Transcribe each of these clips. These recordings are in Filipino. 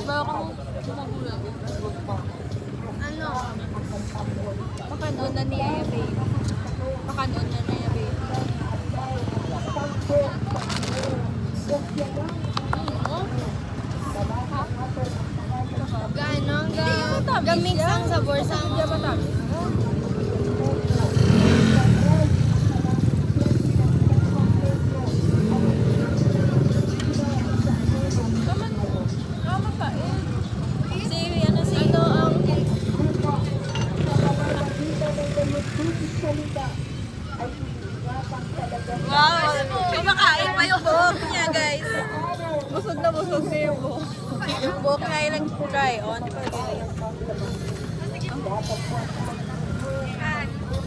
Ba ako magulang? Ano? Pakanoon na niya yung baby. Pakanoon na niya yung baby. Gaano? Gamix ang sabor sa Hindi ba tabi? Tama ka eh. Ano ang... Wow! Kumakain pa yung buhok niya, guys. Busog na busog na yung buhok. Yung buhok niya ay nag-try on.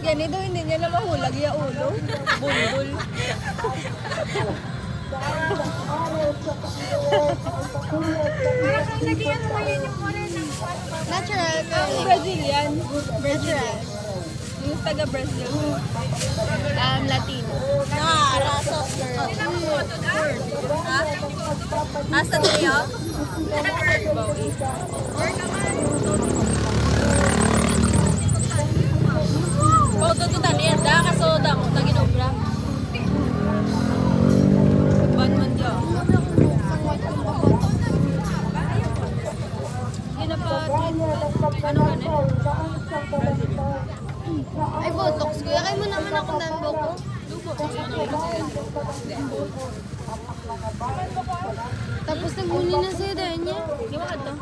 Ganito hindi niya na mahulag yung ulo. Bundol. natural. Brazilian. Natural. Yung taga-Brazil. Latino. Soft girl. Ha? Asa tayo? Photo to taniyan da kaso damo ta ginobra. Ban man yo. Ginapat ano gani? Ay, botox. Kuya, kayo mo naman ako dambo ko. Tapos naghuli na sa'yo dahil niya. Di ba kadto?